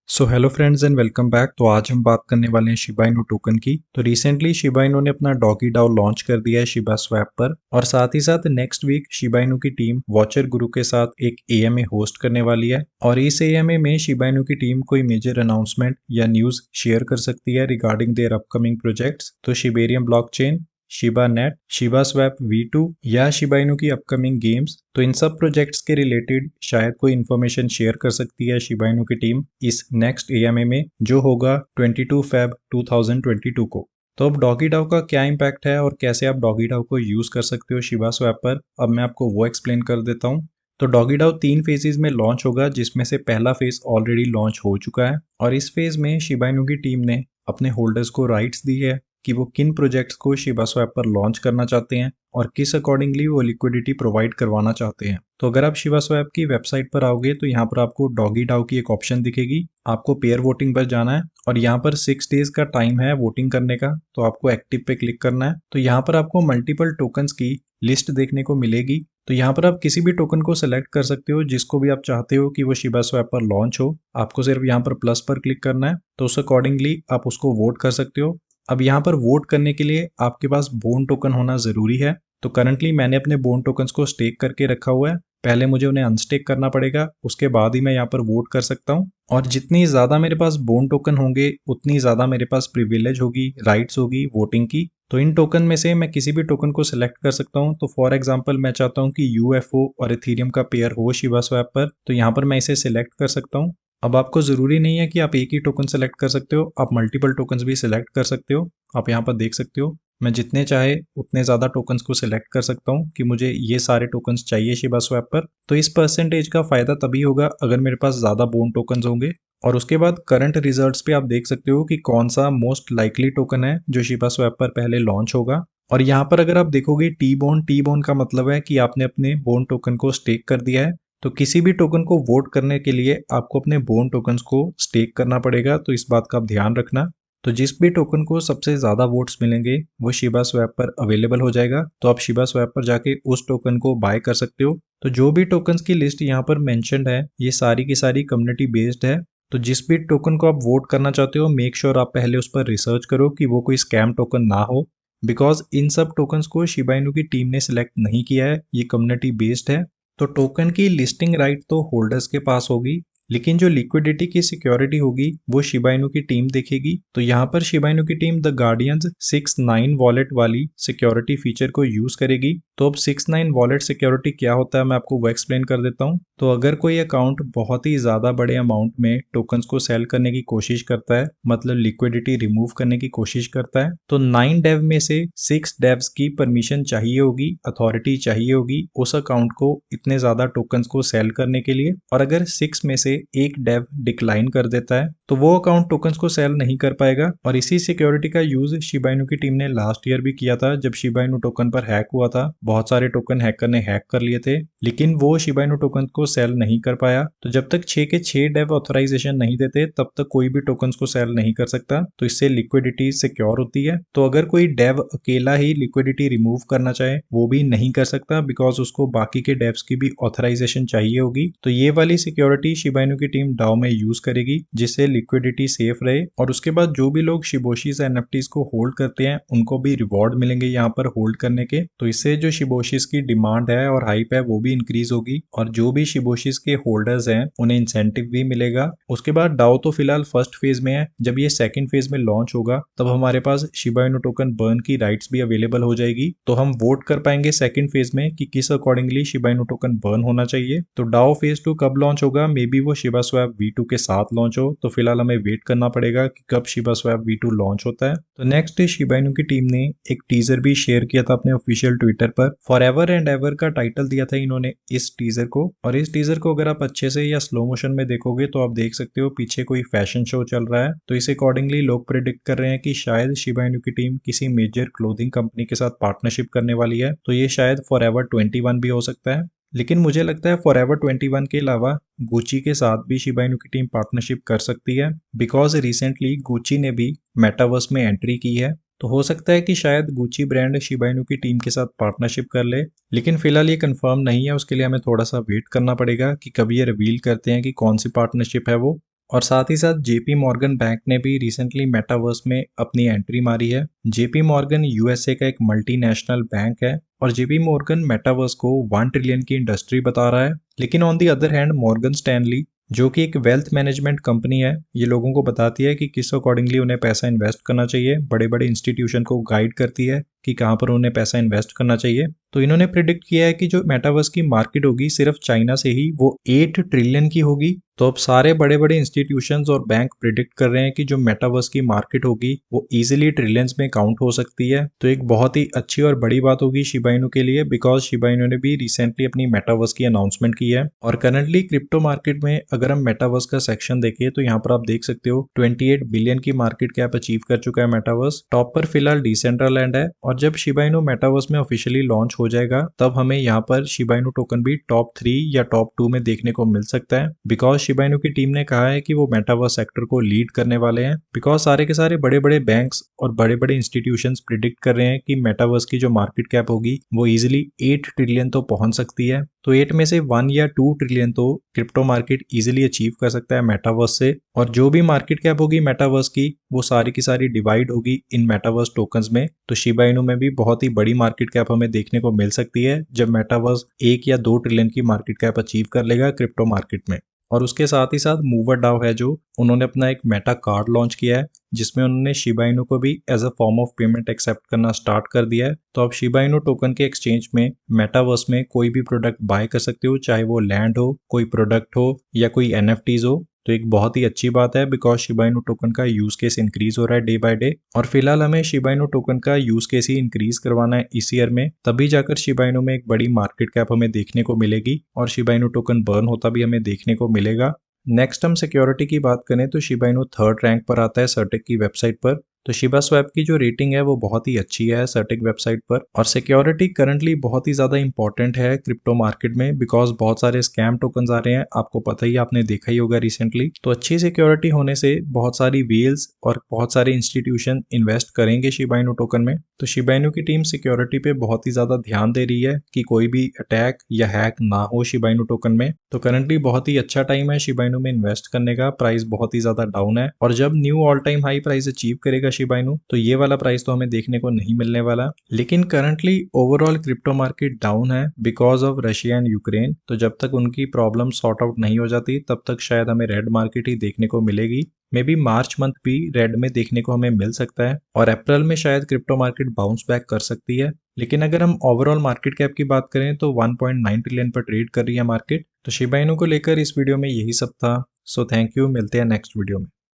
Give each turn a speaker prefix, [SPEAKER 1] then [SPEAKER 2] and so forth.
[SPEAKER 1] So hello friends and welcome back. तो आज हम बात करने वाले हैं शिबा इनू टोकन की। तो रिसेंटली शिबा इनू ने अपना डॉगी डाउ लॉन्च कर दिया है शिबा स्वैप पर, और साथ ही साथ नेक्स्ट वीक शिबा इनू की टीम वॉचर गुरु के साथ एक एएमए होस्ट करने वाली है। और इस एएमए में शिबा इनू की टीम कोई मेजर अनाउंसमेंट या न्यूज शेयर कर सकती है रिगार्डिंग देयर अपकमिंग प्रोजेक्ट्स। तो Shibarium blockchain, Shiba net, Shiba swap V2 या शिबा इनू की अपकमिंग गेम्स, तो इन सब प्रोजेक्ट्स के रिलेटेड शायद कोई इन्फॉर्मेशन शेयर कर सकती है शिबा इनू की टीम इस नेक्स्ट एएमए में, जो होगा 22 फेब 2022 को। तो अब डॉगी डाउ का क्या इम्पैक्ट है और कैसे आप डॉगी डाउ को यूज कर सकते हो शिबा स्वैप पर, अब मैं आपको वो एक्सप्लेन कर देता हूँ। तो डॉगी डाउ 3 फेजेस में लॉन्च होगा, जिसमें से पहला फेज ऑलरेडी लॉन्च हो चुका है। और इस फेज में शिबा इनू की टीम ने अपने होल्डर्स को राइट्स दी है कि वो किन प्रोजेक्ट्स को शिबा स्वैप पर लॉन्च करना चाहते हैं और किस अकॉर्डिंगली वो लिक्विडिटी प्रोवाइड करवाना चाहते हैं। तो अगर आप शिबा स्वैप की वेबसाइट पर आओगे तो यहाँ पर आपको डॉगी डाउ की एक ऑप्शन दिखेगी। आपको पेयर वोटिंग पर जाना है और यहाँ पर 6 डेज का टाइम है वोटिंग करने का, तो आपको एक्टिव पे क्लिक करना है। तो यहाँ पर आपको मल्टीपल टोकन्स की लिस्ट देखने को मिलेगी। तो यहाँ पर आप किसी भी टोकन को सिलेक्ट कर सकते हो जिसको भी आप चाहते हो कि वो शिबा स्वैप पर लॉन्च हो। आपको सिर्फ यहाँ पर प्लस पर क्लिक करना है, तो उस अकॉर्डिंगली आप उसको वोट कर सकते हो। अब यहाँ पर वोट करने के लिए आपके पास बोन टोकन होना जरूरी है। तो करंटली मैंने अपने बोन टोकन्स को स्टेक करके रखा हुआ है। पहले मुझे उन्हें अनस्टेक करना पड़ेगा, उसके बाद ही मैं यहाँ पर वोट कर सकता हूँ। और जितनी ज़्यादा मेरे पास बोन टोकन होंगे उतनी ज़्यादा मेरे पास प्रिविलेज होगी, राइट्स होगी वोटिंग की। तो इन टोकन में से मैं किसी भी टोकन को सिलेक्ट कर सकता हूँ। तो फॉर एग्जांपल मैं चाहता हूँ कि UFO और इथेरियम का पेयर हो शिबा स्वैप पर, तो यहाँ पर मैं इसे सिलेक्ट कर सकता हूँ। अब आपको ज़रूरी नहीं है कि आप एक ही टोकन सेलेक्ट कर सकते हो, आप मल्टीपल टोकन्स भी सिलेक्ट कर सकते हो। आप यहाँ पर देख सकते हो मैं जितने चाहे उतने ज़्यादा टोकन्स को सिलेक्ट कर सकता हूँ कि मुझे ये सारे टोकन्स चाहिए शिबा स्वैप पर। तो इस परसेंटेज का फ़ायदा तभी होगा अगर मेरे पास ज़्यादा बोन टोकन्स होंगे। और उसके बाद करंट रिजल्ट्स पे आप देख सकते हो कि कौन सा मोस्ट लाइकली टोकन है जो शिबा स्वैप पर पहले लॉन्च होगा। और यहाँ पर अगर आप देखोगे टी बोन का मतलब है कि आपने अपने बोन टोकन को स्टेक कर दिया है। तो किसी भी टोकन को वोट करने के लिए आपको अपने बोन टोकन्स को स्टेक करना पड़ेगा, तो इस बात का आप ध्यान रखना। तो जिस भी टोकन को सबसे ज़्यादा वोट्स मिलेंगे वो शिबा स्वैप पर अवेलेबल हो जाएगा। तो आप शिबा स्वैप पर जाके उस टोकन को बाय कर सकते हो। तो जो भी टोकन्स की लिस्ट यहाँ पर मेंशन्ड है ये सारी की सारी कम्युनिटी बेस्ड है। तो जिस भी टोकन को आप वोट करना चाहते हो मेक श्योर आप पहले उस पर रिसर्च करो कि वो कोई स्कैम टोकन ना हो, बिकॉज इन सब टोकन्स को शिबा इनू की टीम ने सिलेक्ट नहीं किया है, ये कम्युनिटी बेस्ड है। तो टोकन की लिस्टिंग राइट तो होल्डर्स के पास होगी, लेकिन जो लिक्विडिटी की सिक्योरिटी होगी वो शिबा इनू की टीम देखेगी। तो यहाँ पर शिबा इनू की टीम द गार्डियंस 6-9 वॉलेट वाली सिक्योरिटी फीचर को यूज करेगी। तो अब 6-9 वॉलेट सिक्योरिटी क्या होता है मैं आपको वो एक्सप्लेन कर देता हूँ। तो अगर कोई अकाउंट बहुत ही ज्यादा बड़े अमाउंट में टोकन्स को सेल करने की कोशिश करता है, मतलब लिक्विडिटी रिमूव करने की कोशिश करता है, तो 9 डेव में से 6 डेव्स की परमिशन चाहिए होगी, अथॉरिटी चाहिए होगी उस अकाउंट को इतने ज्यादा टोकन्स को सेल करने के लिए। और अगर 6 में से एक डेव डिक्लाइन कर देता है तो वो अकाउंट टोकन्स को सेल नहीं कर पाएगा। और इसी सिक्योरिटी का यूज शिबा इनू की टीम ने लास्ट ईयर भी किया था, जब शिबा इनू टोकन पर हैक हुआ था। बहुत सारे टोकन हैकर ने हैक कर लिए थे, लेकिन वो शिबा इनू टोकन को सेल नहीं कर पाया। तो जब तक 6 के 6 डेव ऑथराइजेशन नहीं देते तब तक कोई भी टोकन्स को सेल नहीं कर सकता। तो इससे लिक्विडिटी सिक्योर होती है। तो अगर कोई डेव अकेला ही लिक्विडिटी रिमूव करना चाहे वो भी नहीं कर सकता, बिकॉज उसको बाकी के डेव्स की भी ऑथराइजेशन चाहिए होगी। तो ये वाली सिक्योरिटी शिबा इनू की टीम डाओ में यूज करेगी जिससे लिक्विडिटी सेफ रहे। और उसके बाद जो भी लोग शिबोशीज एनएफटीज को होल्ड करते हैं उनको भी रिवॉर्ड मिलेंगे यहाँ पर होल्ड करने के। तो इससे जो शिबोशीज की डिमांड है और हाइप है वो भी इंक्रीज होगी, और जो भी शिबोशीज के होल्डर्स हैं उन्हें इंसेंटिव भी मिलेगा। उसके बाद डाओ तो फिलहाल फर्स्ट फेज में है, जब ये सेकंड फेज में लॉन्च होगा तब हमारे पास शिबा इनू टोकन बर्न की राइट्स भी अवेलेबल हो जाएगी। तो हम वोट कर पाएंगे सेकंड फेज में कि किस accordingly Shiba Inu token burn होना चाहिए। तो डाओ फेज 2 कब लॉन्च होगा, मे बी वो शिबा स्वैप V2 के साथ लॉन्च हो। तो फिलहाल हमें वेट करना पड़ेगा कि कब शिबा स्वैप V2 लॉन्च होता है। तो नेक्स्ट शिबा इनू की टीम ने एक टीजर भी शेयर किया था अपने ऑफिशियल ट्विटर पर। फॉरएवर एंड एवर का टाइटल दिया था इन्होंने इस टीजर को। और इस टीजर को अगर आप अच्छे से या स्लो मोशन में देखोगे तो आप देख सकते हो पीछे कोई फैशन शो चल रहा है। तो इस अकॉर्डिंगली लोग प्रिडिक्ट कर रहे हैं कि शायद शिबा इनू की टीम किसी मेजर क्लोथिंग कंपनी के साथ पार्टनरशिप करने वाली है। तो ये शायद फॉरएवर 21 भी हो सकता है, लेकिन मुझे लगता है फॉरएवर 21 के अलावा गुची के साथ भी शिबा इनू की टीम पार्टनरशिप कर सकती है, बिकॉज रिसेंटली गुची ने भी मेटावर्स में एंट्री की है। तो हो सकता है कि शायद गुची ब्रांड शिबा इनू की टीम के साथ पार्टनरशिप कर ले, लेकिन फिलहाल ये कंफर्म नहीं है। उसके लिए हमें थोड़ा सा वेट करना पड़ेगा कि कभी ये रिवील करते हैं कि कौन सी पार्टनरशिप है वो। और साथ ही साथ जेपी मॉर्गन बैंक ने भी रिसेंटली मेटावर्स में अपनी एंट्री मारी है। जेपी मॉर्गन यूएसए का एक मल्टीनेशनल बैंक है और जेपी मॉर्गन मेटावर्स को 1 ट्रिलियन की इंडस्ट्री बता रहा है। लेकिन on the other hand Morgan Stanley जो कि एक वेल्थ मैनेजमेंट कंपनी है, ये लोगों को बताती है कि किस अकॉर्डिंगली उन्हें पैसा इन्वेस्ट करना चाहिए, बड़े बड़े इंस्टीट्यूशन को गाइड करती है कि कहाँ पर उन्हें पैसा इन्वेस्ट करना चाहिए। तो इन्होंने प्रिडिक्ट किया है कि जो मेटावर्स की मार्केट होगी सिर्फ चाइना से ही वो 8 ट्रिलियन की होगी। तो अब सारे बड़े बड़े इंस्टीट्यूशंस और बैंक प्रिडिक्ट कर रहे हैं कि जो मेटावर्स की मार्केट होगी वो इजीली ट्रिलियंस में काउंट हो सकती है। तो एक बहुत ही अच्छी और बड़ी बात होगी शिबा इनू के लिए, बिकॉज शिबा इनू ने भी रिसेंटली अपनी मेटावर्स की अनाउंसमेंट की है। और करंटली क्रिप्टो मार्केट में अगर हम मेटावर्स का सेक्शन देखें तो यहाँ पर आप देख सकते हो 28 बिलियन की मार्केट कैप अचीव कर चुका है मेटावर्स। टॉप पर फिलहाल डिसेंट्रलैंड है और जब शिबा इनू मेटावर्स में ऑफिशियली लॉन्च हो जाएगा तब हमें यहाँ पर शिबा इनू टोकन भी टॉप 3 या टॉप 2 में देखने को मिल सकता है। बिकॉज शिबा इनू की टीम ने कहा है कि वो मेटावर्स सेक्टर को लीड करने वाले हैं। बिकॉज सारे के सारे बड़े बड़े बैंक्स और बड़े बड़े इंस्टीट्यूशंस प्रिडिक्ट कर रहे हैं कि मेटावर्स की जो मार्केट कैप होगी वो इजिली 8 ट्रिलियन तो पहुंच सकती है। तो 8 में से 1 या 2 ट्रिलियन तो क्रिप्टो मार्केट इजिली अचीव कर सकता है मेटावर्स से। और जो भी मार्केट कैप होगी मेटावर्स की वो सारी की सारी डिवाइड होगी इन मेटावर्स टोकन्स में। तो शिबा इनू में भी बहुत ही बड़ी मार्केट कैप हमें देखने को मिल सकती है जब मेटावर्स 1 या 2 ट्रिलियन की मार्केट कैप अचीव कर लेगा क्रिप्टो मार्केट में। और उसके साथ ही साथ मूवर डाओ है जो उन्होंने अपना एक मेटा कार्ड लॉन्च किया है जिसमें उन्होंने शिबा इनू को भी as a form of payment accept करना स्टार्ट कर दिया है। तो आप शिबा इनू टोकन के एक्सचेंज में मेटावर्स में कोई भी प्रोडक्ट बाय कर सकते हो, चाहे वो लैंड हो, कोई प्रोडक्ट हो या कोई एनएफटीज हो। तो एक बहुत ही अच्छी बात है बिकॉज शिबा इनू टोकन का यूज केस इंक्रीज हो रहा है डे बाय डे। और फिलहाल हमें शिबा इनू टोकन का यूज केस ही इंक्रीज करवाना है इस ईयर में, तभी जाकर शिबा इनू में एक बड़ी मार्केट कैप हमें देखने को मिलेगी और शिबा इनू टोकन बर्न होता भी हमें देखने को मिलेगा। नेक्स्ट हम सिक्योरिटी की बात करें तो शिबा इनू 3rd रैंक पर आता है सर्टिक की वेबसाइट पर। तो शिबा स्वैप की जो रेटिंग है वो बहुत ही अच्छी है सर्टिक वेबसाइट पर। और सिक्योरिटी करंटली बहुत ही ज्यादा इंपॉर्टेंट है क्रिप्टो मार्केट में बिकॉज बहुत सारे स्कैम टोकन्स आ रहे हैं, आपको पता ही, आपने देखा ही होगा रिसेंटली। तो अच्छी सिक्योरिटी होने से बहुत सारी व्हील्स और बहुत सारे इंस्टीट्यूशन इन्वेस्ट करेंगे शिबा इनू टोकन में। तो शिबा इनू की टीम सिक्योरिटी पे बहुत ही ज्यादा ध्यान दे रही है कि कोई भी अटैक या हैक ना हो शिबा इनू टोकन में। तो करंटली बहुत ही अच्छा टाइम है शिबा इनू में इन्वेस्ट करने का, प्राइस बहुत ही ज्यादा डाउन है। और जब knew all time high price achieve करेगा शिबा इनू तो ये वाला प्राइस तो हमें देखने को नहीं मिलने वाला। लेकिन currently overall crypto market down है because of Russia and Ukraine. तो जब तक उनकी प्रॉब्लम सॉर्ट आउट नहीं हो जाती तब तक शायद हमें रेड मार्केट ही देखने को मिलेगी। मे बी मार्च मंथ भी रेड में देखने को हमें मिल सकता है और अप्रैल में शायद क्रिप्टो मार्केट बाउंस बैक कर सकती है। लेकिन अगर हम ओवरऑल मार्केट कैप की बात करें तो 1.9 ट्रिलियन पर ट्रेड कर रही है मार्केट। तो शिबा इनू को लेकर इस वीडियो में यही सब था। सो थैंक यू, मिलते हैं नेक्स्ट वीडियो में।